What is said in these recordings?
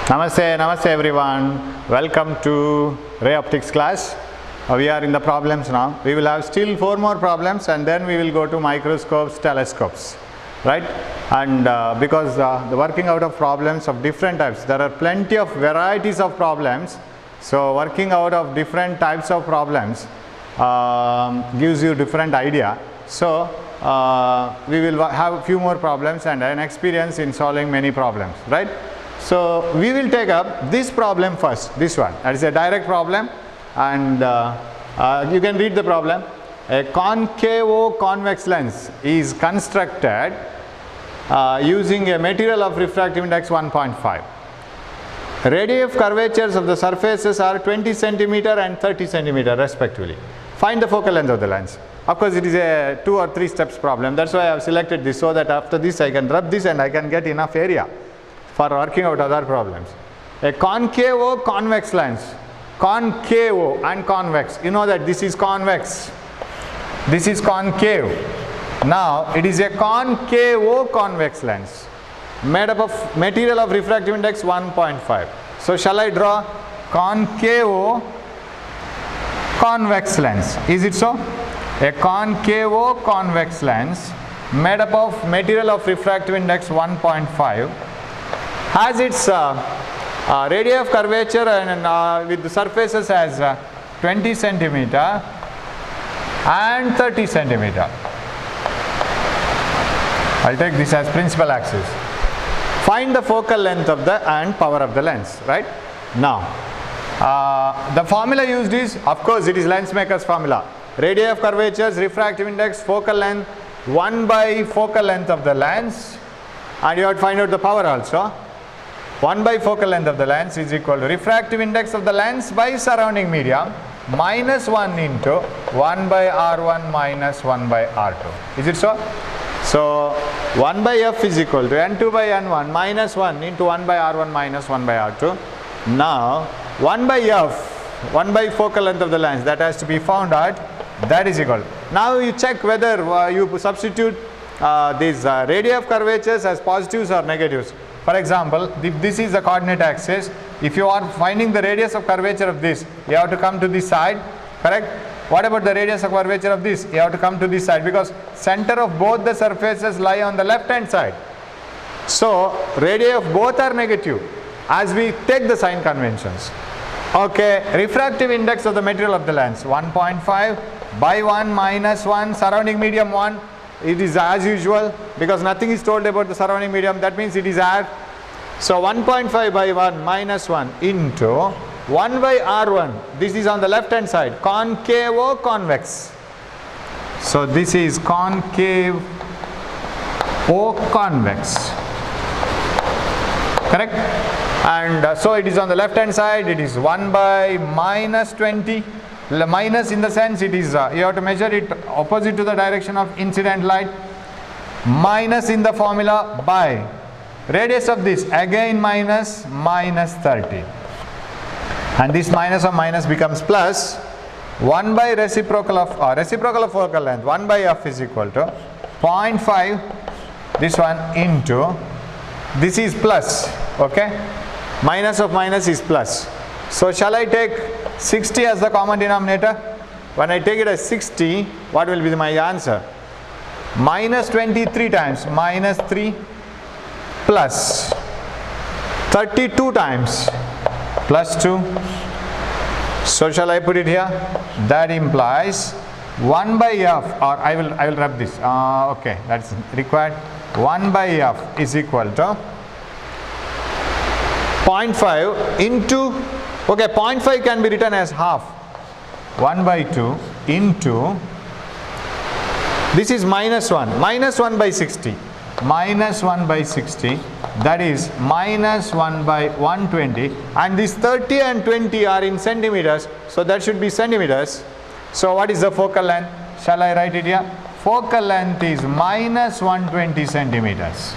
Namaste everyone. Welcome to Ray Optics class. We are in the problems now. We will have still 4 more problems and then we will go to microscopes, telescopes, right? And because the working out of problems of different types, there are plenty of varieties of problems. So working out of different types of problems gives you different idea. So we will have a few more problems and an experience in solving many problems, right? So we will take up this problem first, this one. That is a direct problem, and you can read the problem. A concavo-convex lens is constructed using a material of refractive index 1.5. Radii of curvatures of the surfaces are 20 centimeter and 30 centimeter respectively. Find the focal length of the lens. Of course, it is a 2 or 3 steps problem. That's why I have selected this, so that after this I can rub this and I can get enough area for working out other problems. A concavo-convex lens, concavo and convex, you know that this is convex, this is concave. Now it is a concavo-convex lens made up of material of refractive index 1.5. So shall I draw concavo-convex lens? Is it so? A concavo-convex lens made up of material of refractive index 1.5 has its radii of curvature and with the surfaces as 20 centimeter and 30 centimeter. I'll take this as principal axis. Find the focal length of the and power of the lens, right? Now, the formula used is, of course, it is lens maker's formula. Radii of curvatures, refractive index, focal length, 1 by focal length of the lens, and you have to find out the power also. 1 by focal length of the lens is equal to refractive index of the lens by surrounding medium minus 1 into 1 by R1 minus 1 by R2. Is it so? So 1 by F is equal to N2 by N1 minus 1 into 1 by R1 minus 1 by R2. Now 1 by F, 1 by focal length of the lens, that has to be found out, that is equal. Now you check whether you substitute these radii of curvatures as positives or negatives. For example, if this is the coordinate axis, if you are finding the radius of curvature of this, you have to come to this side, correct? What about the radius of curvature of this? You have to come to this side, because center of both the surfaces lie on the left hand side. So radii of both are negative as we take the sign conventions. Okay, refractive index of the material of the lens 1.5 by 1 minus 1, surrounding medium 1. It is as usual because nothing is told about the surrounding medium, that means it is air. So 1.5 by 1 minus 1 into 1 by R1, this is on the left hand side, concavo-convex. So this is concavo-convex, correct? And so it is on the left hand side, it is 1 by minus 20. Minus in the sense it is, you have to measure it opposite to the direction of incident light, minus in the formula by radius of this again minus 30, and this minus of minus becomes plus 1 by reciprocal of focal length 1 by F is equal to 0.5, this one into, this is plus, okay, minus of minus is plus. So shall I take 60 as the common denominator? When I take it as 60, what will be my answer? Minus 23 times minus 3 plus 32 times plus 2. So shall I put it here? That implies 1 by F, or I will rub this. Okay, that's required. 1 by F is equal to 0.5 into, okay, 0.5 can be written as half, 1 by 2 into, this is minus 1 by 60, minus 1 by 60, that is minus 1 by 120, and these 30 and 20 are in centimeters, so that should be centimeters. So what is the focal length? Shall I write it here? Focal length is minus 120 centimeters.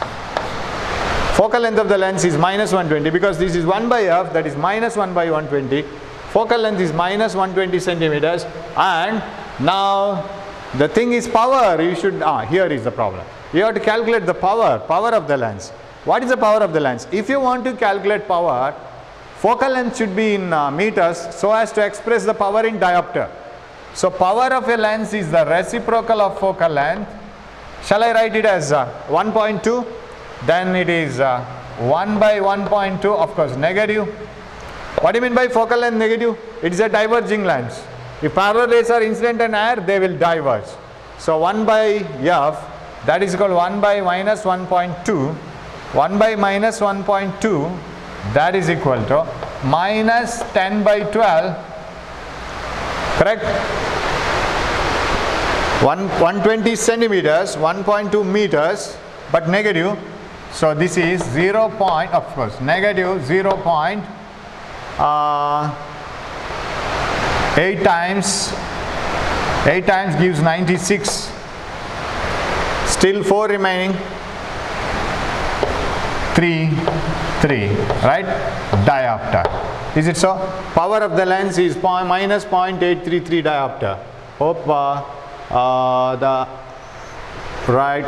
Focal length of the lens is minus 120 because this is 1 by F, that is minus 1 by 120. Focal length is minus 120 centimeters, and now the thing is power. You should, here is the problem. You have to calculate the power of the lens. What is the power of the lens? If you want to calculate power, focal length should be in meters so as to express the power in diopter. So power of a lens is the reciprocal of focal length. Shall I write it as 1.2? Then it is 1 by 1.2, of course negative. What do you mean by focal length negative? It is a diverging lens. If parallel rays are incident and air, they will diverge. So 1 by f, that is equal to 1 by minus 1.2. 1 by minus 1.2, that is equal to minus 10 by 12, correct? 120 centimeters, 1.2 meters, but negative. So this is 0. Of course, negative 0.8 times 8 times gives 96. Still 4 remaining. 3, right? Diopter. Is it so? Power of the lens is minus 0.833 diopter. Hope the right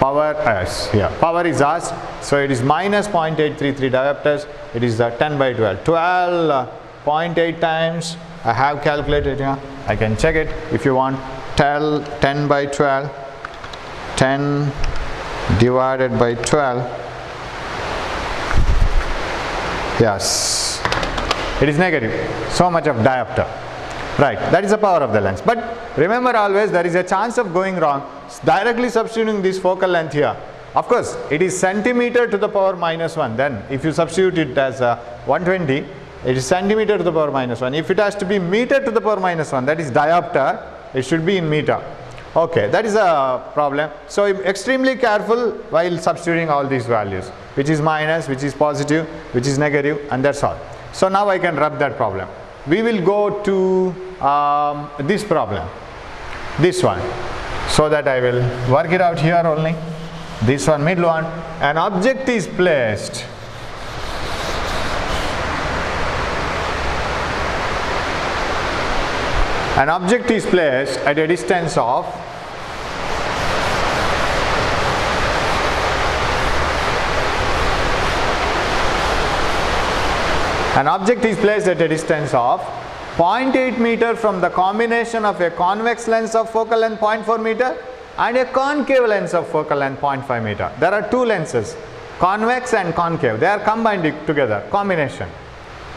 power is here. Power is asked, so it is minus 0.833 diopters. It is 10 by 12. 12.8 times. I have calculated here. I can check it if you want. 10 by 12. 10 divided by 12. Yes, it is negative. So much of diopter. Right, that is the power of the lens. But remember always, there is a chance of going wrong. Directly substituting this focal length here. Of course, it is centimeter to the power minus 1. Then if you substitute it as 120, it is centimeter to the power minus 1. If it has to be meter to the power minus 1, that is diopter, it should be in meter. Okay, that is a problem. So extremely careful while substituting all these values. Which is minus, which is positive, which is negative, and that's all. So now I can rub that problem. We will go to this problem, this one, so that I will work it out here only. This one, middle one. An object is placed at a distance of An object is placed at a distance of 0.8 meter from the combination of a convex lens of focal length 0.4 meter and a concave lens of focal length 0.5 meter. There are two lenses, convex and concave. They are combined together, combination.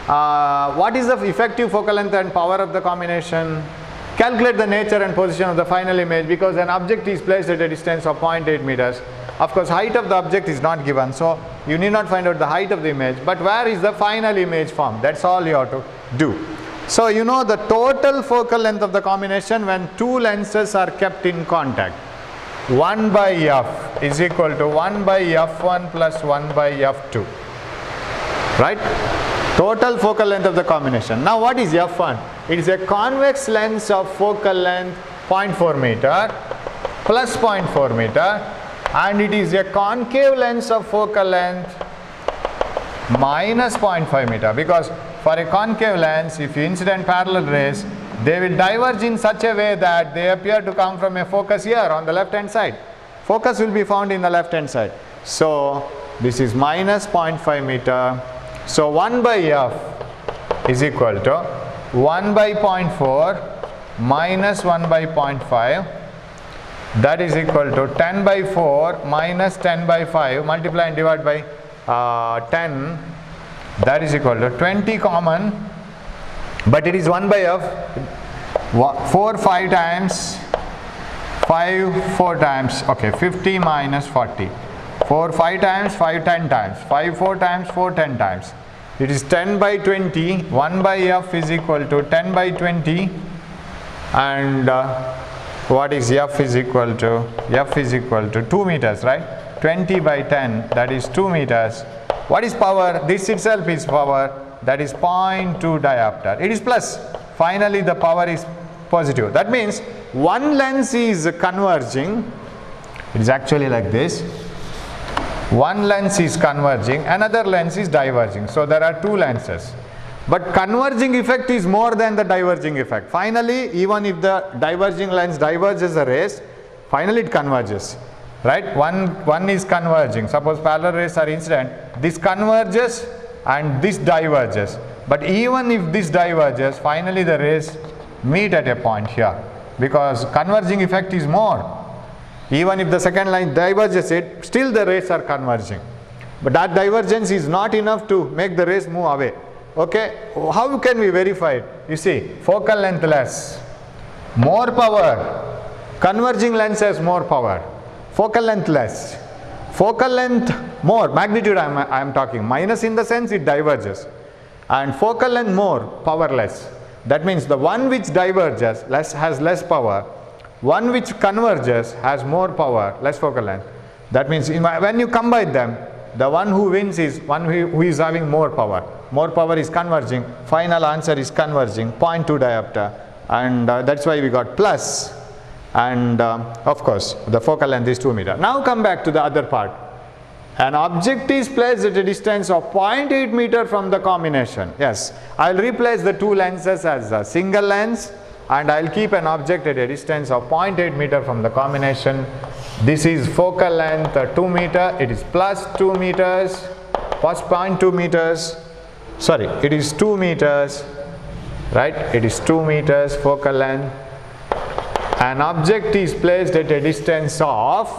What is the effective focal length and power of the combination? Calculate the nature and position of the final image, because an object is placed at a distance of 0.8 meters. Of course, height of the object is not given, so you need not find out the height of the image, but where is the final image formed? That's all you have to do. So you know the total focal length of the combination when two lenses are kept in contact. 1 by f is equal to 1 by f1 plus 1 by f2. Right? Total focal length of the combination. Now what is f1? It is a convex lens of focal length 0.4 meter plus 0.4 meter, and it is a concave lens of focal length minus 0.5 meter, because for a concave lens, if you incident parallel rays, they will diverge in such a way that they appear to come from a focus here on the left hand side. Focus will be found in the left hand side. So this is minus 0.5 meter. So 1 by f is equal to 1 by 0.4 minus 1 by 0.5. That is equal to 10 by 4 minus 10 by 5, multiply and divide by 10. That is equal to 20 common, but it is 1 by f. 4 5 times, 5 4 times, okay, 50 minus 40. 4 5 times, 5 10 times, 5 4 times, 4 10 times. It is 10 by 20. 1 by f is equal to 10 by 20, and what is f is equal to? F is equal to 2 meters, right? 20 by 10, that is 2 meters. What is power? This itself is power, that is 0.2 diopter. It is plus. Finally, the power is positive. That means one lens is converging. It is actually like this. One lens is converging, another lens is diverging. So there are two lenses. But converging effect is more than the diverging effect. Finally, even if the diverging lens diverges the rays, finally it converges. right? One is converging. Suppose parallel rays are incident, this converges and this diverges. But even if this diverges, finally the rays meet at a point here, because converging effect is more. Even if the second line diverges it, still the rays are converging. But that divergence is not enough to make the rays move away. Okay, how can we verify it? You see, focal length less, more power. Converging lens has more power. Focal length less. Focal length more. Magnitude I am talking. Minus in the sense it diverges. And focal length more, power less. That means the one which diverges has less power. One which converges has more power, less focal length. That means when you combine them, the one who wins is one who is having more power. More power is converging. Final answer is converging. 0.2 diopter. And that's why we got plus. And of course, the focal length is 2 meters. Now come back to the other part. An object is placed at a distance of 0.8 meter from the combination. Yes, I will replace the two lenses as a single lens, and I will keep an object at a distance of 0.8 meter from the combination. This is focal length 2 meter, it is plus 2 meters, plus 0.2 meters, sorry, it is 2 meters, right? It is 2 meters focal length. An object is placed at a distance of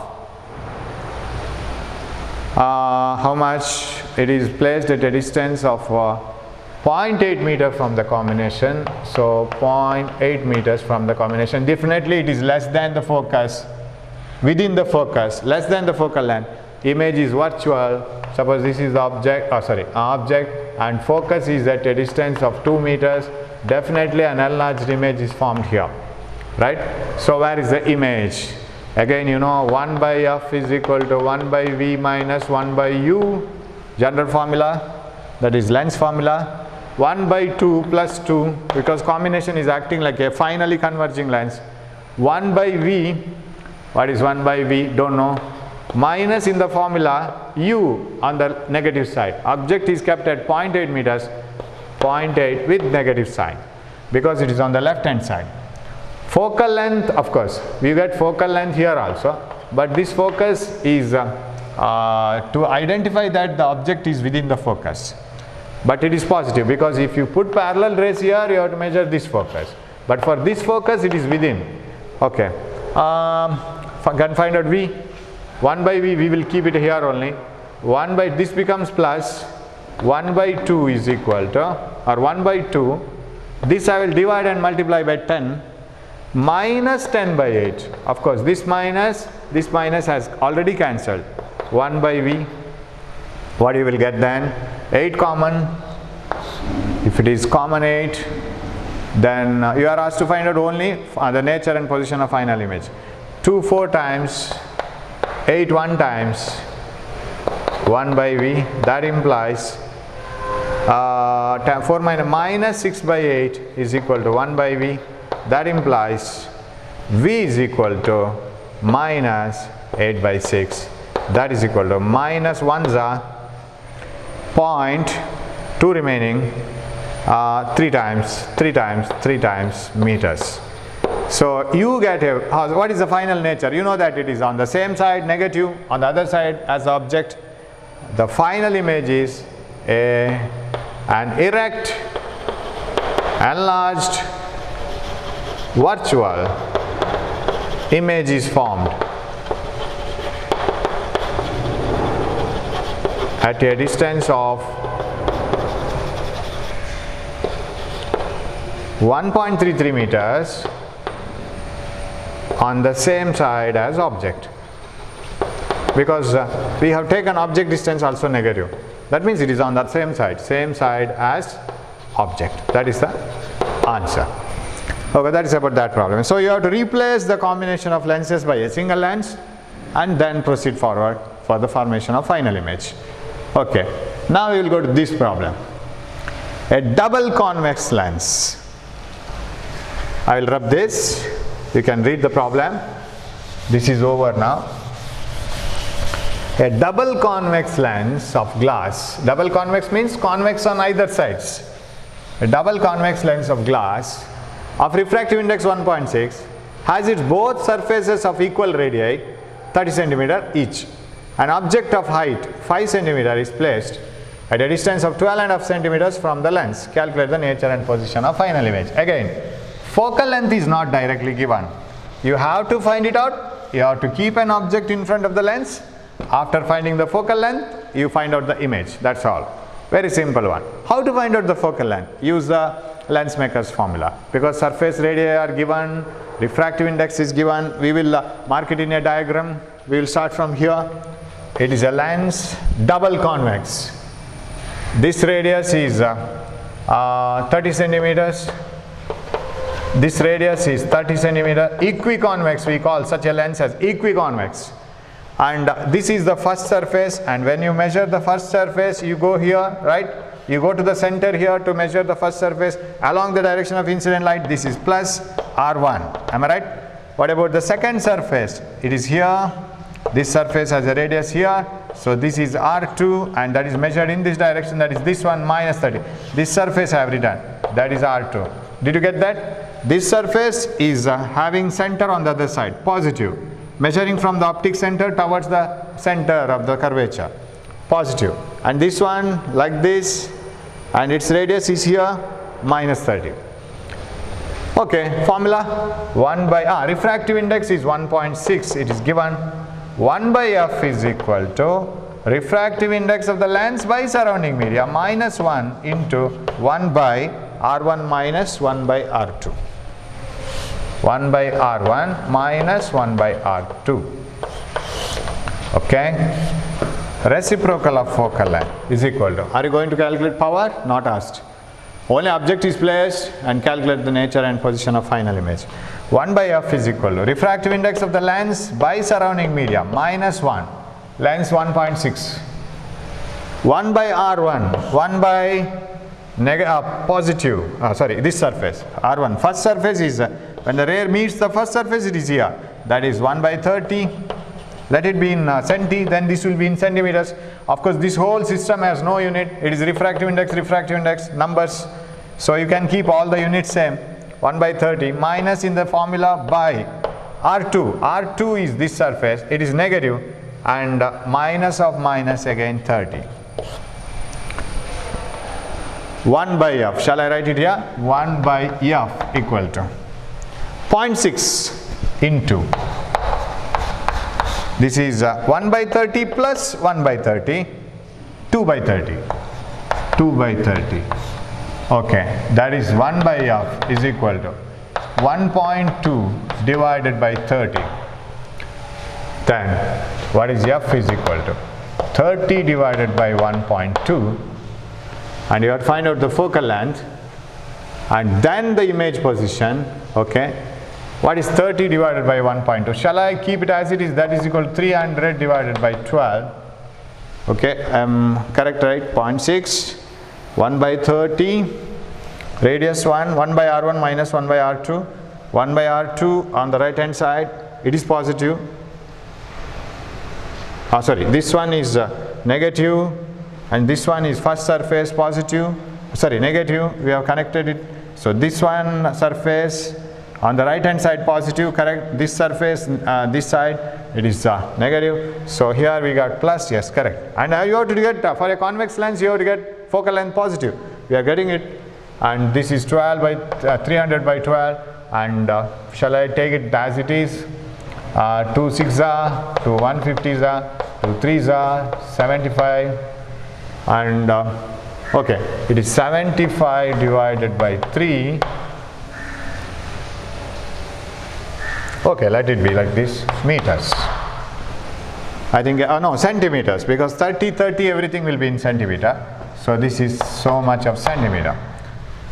how much? It is placed at a distance of 0.8 meter from the combination. So 0.8 meters from the combination. Definitely it is less than the focus. Within the focus, less than the focal length. Image is virtual. Suppose this is the object, object, and focus is at a distance of 2 meters. Definitely an enlarged image is formed here, right? So where is the image? Again, you know, 1 by f is equal to 1 by v minus 1 by u, general formula, that is lens formula. 1 by 2 plus 2, because combination is acting like a finally converging lens. 1 by v, what is 1 by v? Don't know. Minus in the formula u on the negative side. Object is kept at 0.8 meters, 0.8 with negative sign, because it is on the left hand side. Focal length, of course, we get focal length here also, but this focus is to identify that the object is within the focus. But it is positive, because if you put parallel rays here, you have to measure this focus. But for this focus, it is within. Okay. Can find out v. 1 by v, we will keep it here only. 1 by, this becomes plus. 1 by 2 is equal to, or 1 by 2. This I will divide and multiply by 10. Minus 10 by 8. Of course, this minus has already cancelled. 1 by v. What you will get then? 8 common. If it is common 8, then you are asked to find out only the nature and position of final image. 2 4 times, 8 1 times, 1 by v. That implies 4 minus 6 by 8 is equal to 1 by v. That implies v is equal to minus 8 by 6. That is equal to minus 1s are 0.2 remaining 3 times meters. So you get a, what is the final nature? You know that it is on the same side negative, on the other side as the object. The final image is an erect, enlarged, virtual image is formed at a distance of 1.33 meters on the same side as object, because we have taken object distance also negative. That means it is on that same side as object. That is the answer. Okay, that is about that problem. So you have to replace the combination of lenses by a single lens and then proceed forward for the formation of final image. Okay, now we will go to this problem. A double convex lens. I will rub this. You can read the problem. This is over now. A double convex lens of glass. Double convex means convex on either sides. A double convex lens of glass of refractive index 1.6 has its both surfaces of equal radii 30 centimeter each. An object of height 5 centimeter is placed at a distance of 12.5 centimeters from the lens. Calculate the nature and position of final image. Again, focal length is not directly given. You have to find it out. You have to keep an object in front of the lens. After finding the focal length, you find out the image. That's all. Very simple one. How to find out the focal length? Use the lens maker's formula. Because surface radii are given, refractive index is given. We will mark it in a diagram. We will start from here. It is a lens double convex. This radius is 30 centimeters. This radius is 30 centimeter. Equiconvex, we call such a lens as equiconvex. And this is the first surface, and when you measure the first surface, you go here, right? You go to the center here to measure the first surface along the direction of incident light. This is plus R1. Am I right? What about the second surface? It is here. This surface has a radius here. So this is R2, and that is measured in this direction. That is this one minus 30. This surface I have written. That is R2. Did you get that? This surface is having center on the other side, positive. Measuring from the optic center towards the center of the curvature, positive. And this one like this, and its radius is here, minus 30. Okay, formula 1 by R. Refractive index is 1.6. It is given 1 by F is equal to refractive index of the lens by surrounding media minus 1 into 1 by R1 minus 1 by R2. 1 by R1 minus 1 by R2. Okay. Reciprocal of focal length is equal to. Are you going to calculate power? Not asked. Only object is placed and calculate the nature and position of final image. 1 by F is equal to refractive index of the lens by surrounding media minus 1. Lens 1.6. 1 by R1. 1 by positive. This surface. R1. First surface is when the ray meets the first surface, it is here. That is 1 by 30. Let it be in centi, then this will be in centimeters. Of course, this whole system has no unit. It is refractive index, numbers. So you can keep all the units same. 1 by 30 minus in the formula by R2. R2 is this surface. It is negative, and minus of minus again 30. 1 by F. Shall I write it here? 1 by F equal to 0.6 into. This is 1 by 30 plus 1 by 30, 2 by 30, 2 by 30. Okay, that is 1 by F is equal to 1.2 divided by 30. Then what is F is equal to 30 divided by 1.2, and you have to find out the focal length and then the image position. Okay. What is 30 divided by 1.2? Shall I keep it as it is? That is equal to 300 divided by 12. Okay, correct, right? 0.6, 1 by 30, radius 1, 1 by R1 minus 1 by R2. 1 by R2 on the right hand side, it is positive. This one is negative, and this one is first surface positive. Negative, we have connected it. So this one surface on the right hand side positive, correct. This surface, this side, it is negative. So here we got plus, yes, correct. And you have to get, for a convex lens, you have to get focal length positive. We are getting it. And this is 12 by 300 by 12. And shall I take it as it is? 2 6 are, 2 150s are, 2 3s are, 75. And okay, it is 75 divided by 3. Okay, let it be like this, meters. I think, no, centimeters, because 30, everything will be in centimeter. So this is so much of centimeter.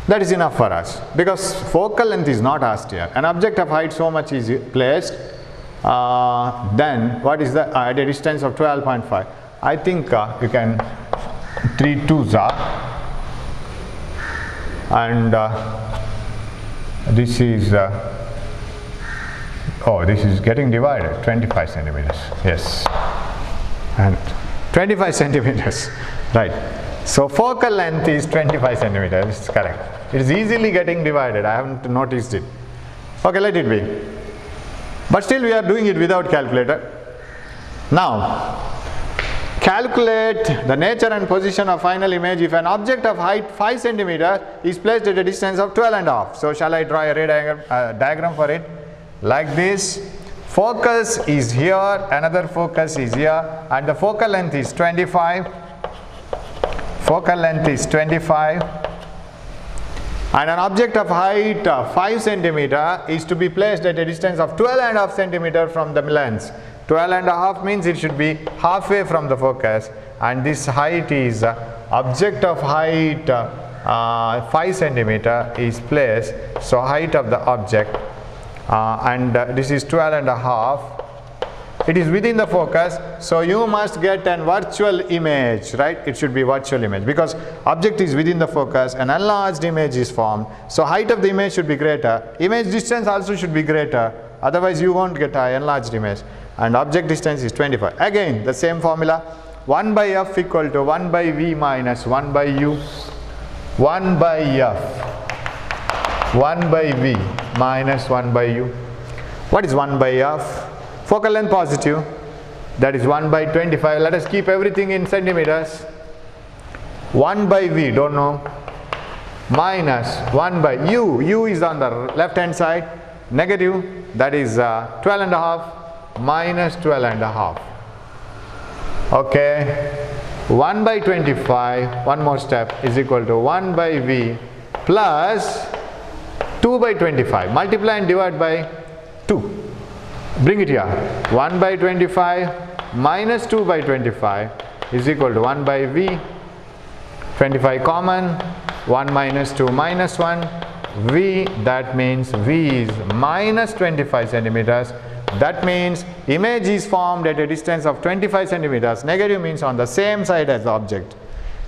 That is enough for us, because focal length is not asked here. An object of height so much is placed, then what is the, at a distance of 12.5. I think you can 3 2s are, and this is, this is getting divided, 25 centimeters, yes, and 25 centimeters, right. So focal length is 25 centimeters, correct. It is easily getting divided, I haven't noticed it. Okay, let it be. But still we are doing it without calculator. Now, calculate the nature and position of final image if an object of height 5 centimeter is placed at a distance of 12.5. So shall I draw a ray diagram for it? Like this. Focus is here, another focus is here, and the focal length is 25. Focal length is 25. And an object of height 5 centimeter is to be placed at a distance of 12.5 centimeter from the lens. 12.5 means it should be halfway from the focus, and this height is object of height 5 centimeter is placed. So height of the object and this is 12.5. It is within the focus, so you must get an virtual image, right? It should be virtual image because object is within the focus, an enlarged image is formed. So height of the image should be greater, image distance also should be greater, otherwise you won't get an enlarged image. And object distance is 25. Again the same formula, 1 by f equal to 1 by v minus 1 by u. 1 by f, 1 by v minus 1 by u. What is 1 by f? Focal length positive, that is 1 by 25. Let us keep everything in centimeters. 1 by v, don't know, minus 1 by u. U is on the left hand side, negative, that is 12.5 minus 12.5. Okay, 1 by 25, one more step, is equal to 1 by v plus 2 by 25. Multiply and divide by 2. Bring it here. 1 by 25 minus 2 by 25 is equal to 1 by v. 25 common, 1 minus 2 minus 1, v, that means v is minus 25 centimeters. That means image is formed at a distance of 25 centimeters. Negative means on the same side as the object.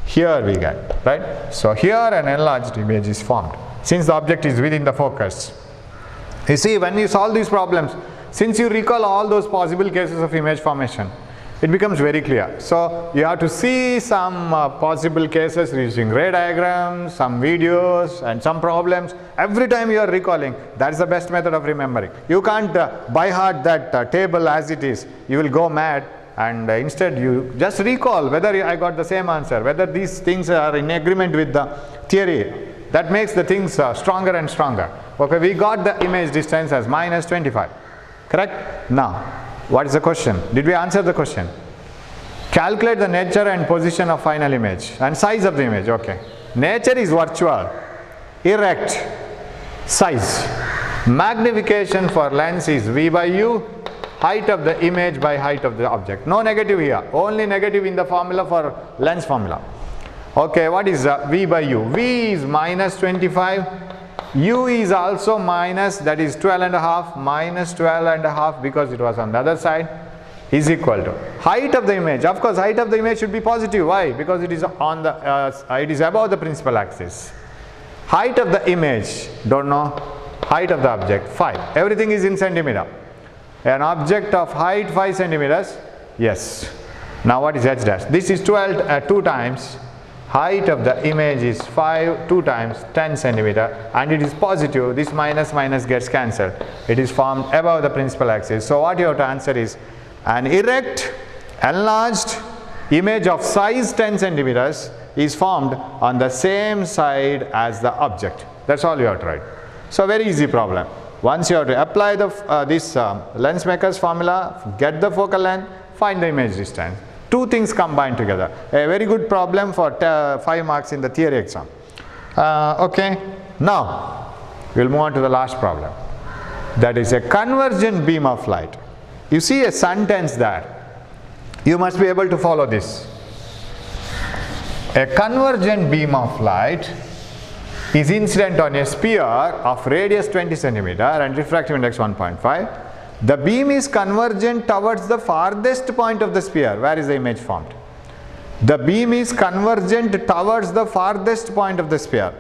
Here we get, right? So here an enlarged image is formed since the object is within the focus. You see, when you solve these problems, since you recall all those possible cases of image formation, it becomes very clear. So you have to see some possible cases using ray diagrams, some videos and some problems. Every time you are recalling, that is the best method of remembering. You can't by heart that table as it is. You will go mad, and instead you just recall whether I got the same answer, whether these things are in agreement with the theory. That makes the things stronger and stronger. Okay, we got the image distance as minus 25. Correct? Now, what is the question? Did we answer the question? Calculate the nature and position of final image and size of the image. Okay. Nature is virtual, erect, size. Magnification for lens is v by u, height of the image by height of the object. No negative here, only negative in the formula for lens formula. Okay, what is v by u? V is minus 25. U is also minus, that is 12.5, minus 12.5 because it was on the other side, is equal to height of the image. Of course, height of the image should be positive. Why? Because it is on the it is above the principal axis. Height of the image, don't know. Height of the object 5. Everything is in centimeter. An object of height 5 centimeters. Yes. Now what is h dash? This is 2 times. Height of the image is 2 times 10 centimeter, and it is positive. This minus minus gets cancelled. It is formed above the principal axis. So what you have to answer is an erect, enlarged image of size 10 centimeters is formed on the same side as the object. That's all you have to write. So very easy problem. Once you have to apply the this lens maker's formula, get the focal length, find the image distance. Two things combined together. A very good problem for 5 marks in the theory exam. Okay, now we will move on to the last problem. That is a convergent beam of light. You see a sentence there. You must be able to follow this. A convergent beam of light is incident on a sphere of radius 20 centimeter and refractive index 1.5. The beam is convergent towards the farthest point of the sphere. Where is the image formed? The beam is convergent towards the farthest point of the sphere.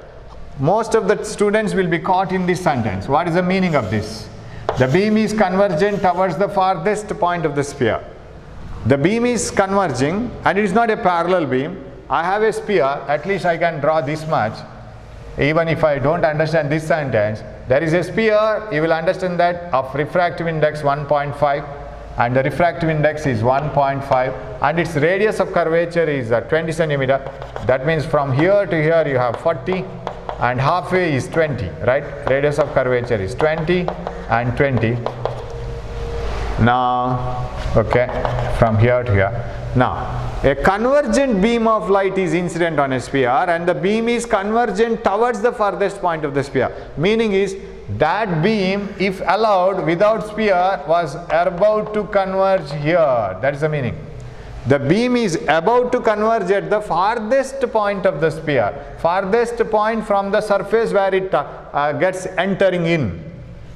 Most of the students will be caught in this sentence. What is the meaning of this? The beam is convergent towards the farthest point of the sphere. The beam is converging and it is not a parallel beam. I have a sphere, at least I can draw this much. Even if I don't understand this sentence, there is a sphere, you will understand that, of refractive index 1.5. and the refractive index is 1.5 and its radius of curvature is 20 centimeter. That means from here to here you have 40 and halfway is 20, right? Radius of curvature is 20 and 20. Now, okay, from here to here. Now, a convergent beam of light is incident on a sphere and the beam is convergent towards the farthest point of the sphere. Meaning is that beam, if allowed without sphere, was about to converge here. That is the meaning. The beam is about to converge at the farthest point of the sphere. Farthest point from the surface where it gets entering in.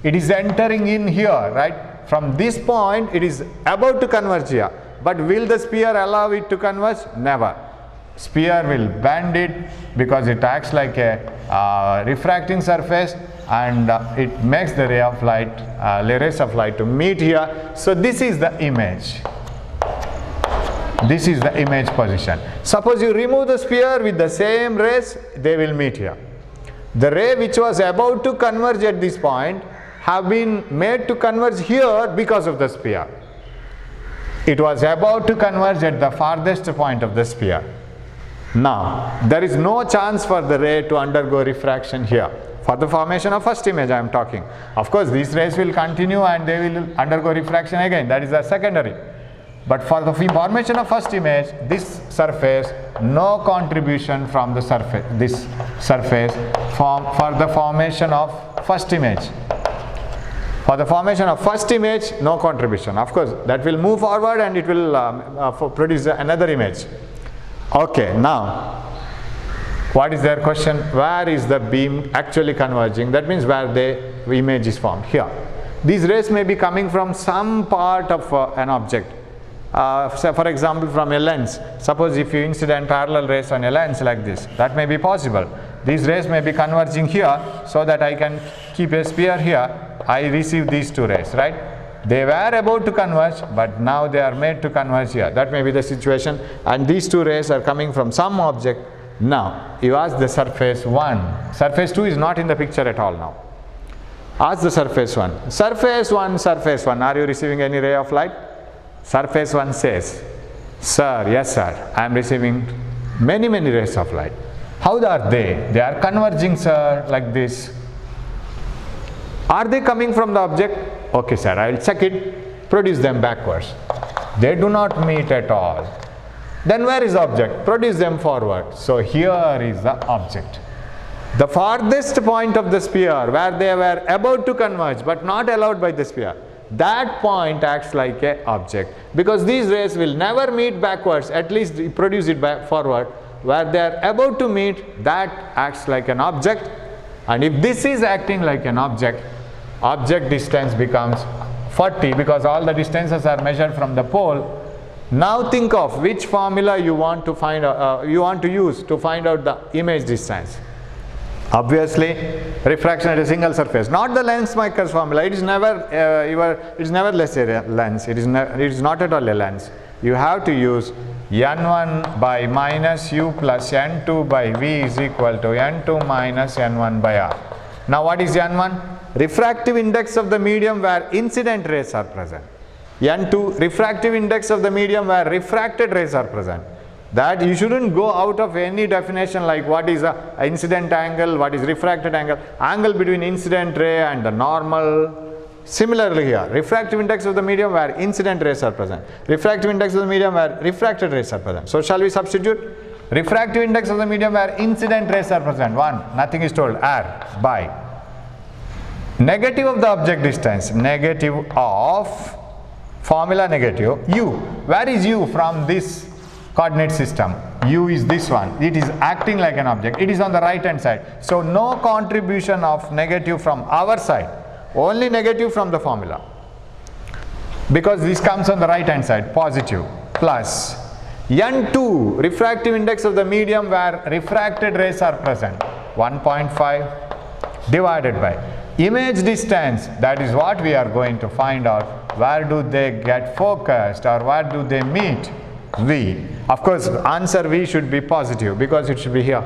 It is entering in here, right? From this point, it is about to converge here. But will the sphere allow it to converge? Never. Sphere will bend it because it acts like a refracting surface and it makes the rays of light to meet here. So this is the image. This is the image position. Suppose you remove the sphere with the same rays, they will meet here. The ray which was about to converge at this point have been made to converge here because of the sphere. It was about to converge at the farthest point of the sphere. Now, there is no chance for the ray to undergo refraction here. For the formation of first image I am talking. Of course, these rays will continue and they will undergo refraction again. That is the secondary. But for the formation of first image, this surface, no contribution from the surface, this surface for the formation of first image. For the formation of first image, no contribution. Of course, that will move forward and it will produce another image. Okay, now, what is their question? Where is the beam actually converging? That means where the image is formed. Here. These rays may be coming from some part of an object. Say for example from a lens. Suppose if you incident parallel rays on a lens like this, that may be possible. These rays may be converging here so that I can keep a sphere here. I receive these two rays, right? They were about to converge, but now they are made to converge here. That may be the situation, and these two rays are coming from some object. Now, you ask the surface 1. Surface 2 is not in the picture at all now. Ask the surface 1. Surface 1, are you receiving any ray of light? Surface 1 says, sir, yes sir, I am receiving many rays of light. How are they? They are converging, sir, like this. Are they coming from the object? Okay sir, I will check it, produce them backwards. They do not meet at all. Then where is the object? Produce them forward. So here is the object. The farthest point of the sphere where they were about to converge but not allowed by the sphere, that point acts like an object. Because these rays will never meet backwards, at least produce it back forward. Where they are about to meet, that acts like an object. And if this is acting like an object, object distance becomes 40 because all the distances are measured from the pole. Now think of which formula you want to find use to find out the image distance. Obviously, refraction at a single surface, not the Lensmaker's formula. It is never less a lens. It is not at all a lens. You have to use n1 by minus u plus n2 by v is equal to n2 minus n1 by r. Now what is n1? Refractive index of the medium where incident rays are present. n2, refractive index of the medium where refracted rays are present. That you shouldn't go out of any definition like what is a incident angle, what is refracted angle, angle between incident ray and the normal. Similarly here, refractive index of the medium where incident rays are present, refractive index of the medium where refracted rays are present. So shall we substitute? Refractive index of the medium where incident rays are present, 1, nothing is told, r, by negative of the object distance, negative of formula negative, u. Where is u from this coordinate system? U is this one. It is acting like an object. It is on the right hand side. So no contribution of negative from our side. Only negative from the formula. Because this comes on the right hand side. Positive. Plus n2, refractive index of the medium where refracted rays are present. 1.5 divided by image distance. That is what we are going to find out. Where do they get focused or where do they meet? V. Of course, answer V should be positive because it should be here.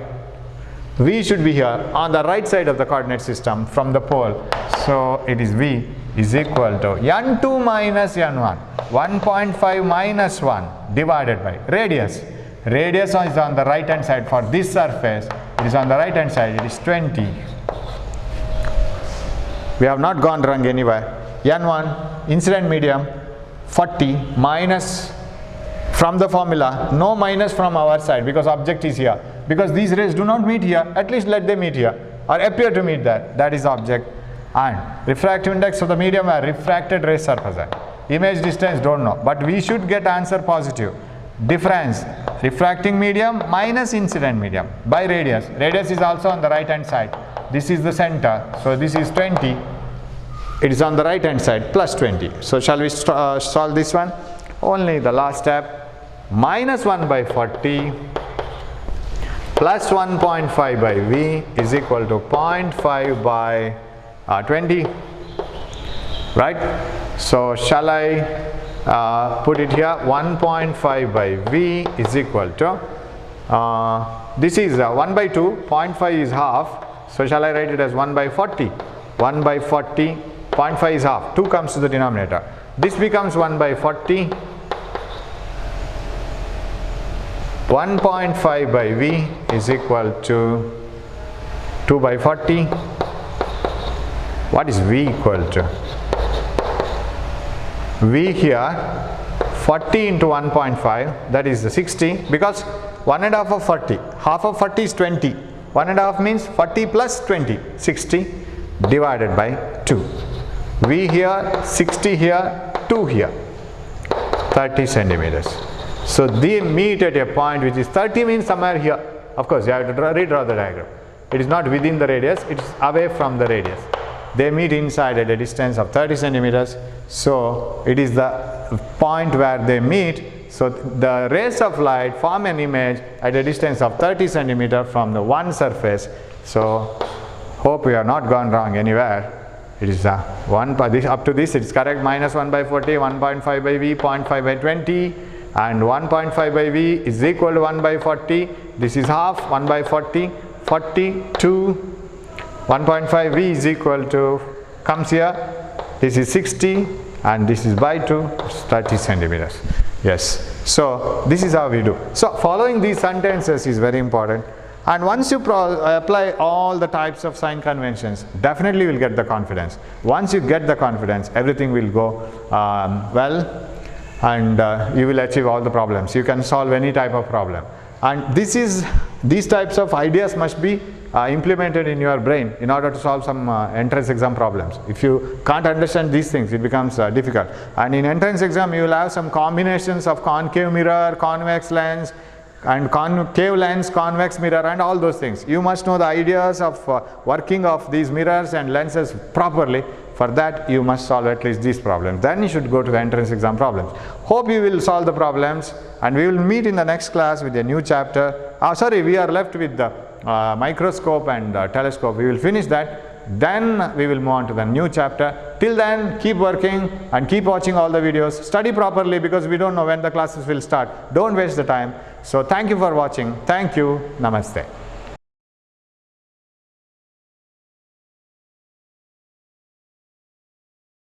V should be here on the right side of the coordinate system from the pole. So it is V is equal to n2 minus n1, 1.5 minus 1 divided by radius. Radius is on the right hand side for this surface. It is on the right hand side. It is 20. We have not gone wrong anywhere. N1 incident medium 40 minus from the formula, no minus from our side because object is here. Because these rays do not meet here, at least let them meet here or appear to meet there. That is object. And refractive index of the medium where refracted ray surface. Image distance don't know, but we should get answer positive. Difference refracting medium minus incident medium by radius. Radius is also on the right hand side. This is the center, so this is 20. It is on the right hand side plus 20. So shall we solve this one? Only the last step. Minus 1 by 40 plus 1.5 by V is equal to 0.5 by 20, right? So shall I put it here? 1.5 by V is equal to this is 1 by 2, 0.5 is half, so shall I write it as 1 by 40? 1 by 40, 0.5 is half, 2 comes to the denominator. This becomes 1 by 40. 1.5 by V is equal to 2 by 40. What is V equal to? V here 40 into 1.5, that is 60, because 1 and a half of 40, half of 40 is 20, 1 and a half means 40 plus 20, 60 divided by 2. V here, 60 here, 2 here, 30 centimeters. So they meet at a point which is 30 means somewhere here. Of course you have to redraw the diagram. It is not within the radius, it is away from the radius. They meet inside at a distance of 30 centimeters. So it is the point where they meet. So the rays of light form an image at a distance of 30 centimeters from the one surface. So hope we have not gone wrong anywhere. It is up to this it is correct. Minus 1 by 40, 1.5 by V, 0.5 by 20, and 1.5 by V is equal to 1 by 40. This is half, 1 by 40, 42. 1.5 V is equal to, comes here, this is 60 and this is by 2, it's 30 centimeters. Yes, so this is how we do. So following these sentences is very important, and once you apply all the types of sign conventions, definitely you will get the confidence. Once you get the confidence, everything will go well, and you will achieve all the problems. You can solve any type of problem, and these types of ideas must be implemented in your brain in order to solve some entrance exam problems. If you can't understand these things, it becomes difficult. And in entrance exam, you will have some combinations of concave mirror, convex lens, and concave lens, convex mirror, and all those things. You must know the ideas of working of these mirrors and lenses properly. For that, you must solve at least these problems. Then you should go to the entrance exam problems. Hope you will solve the problems, and we will meet in the next class with a new chapter. We are left with the microscope and telescope. We will finish that, then we will move on to the new chapter. Till then, keep working and keep watching all the videos. Study properly, because we don't know when the classes will start. Don't waste the time. So thank you for watching. Thank you. Namaste.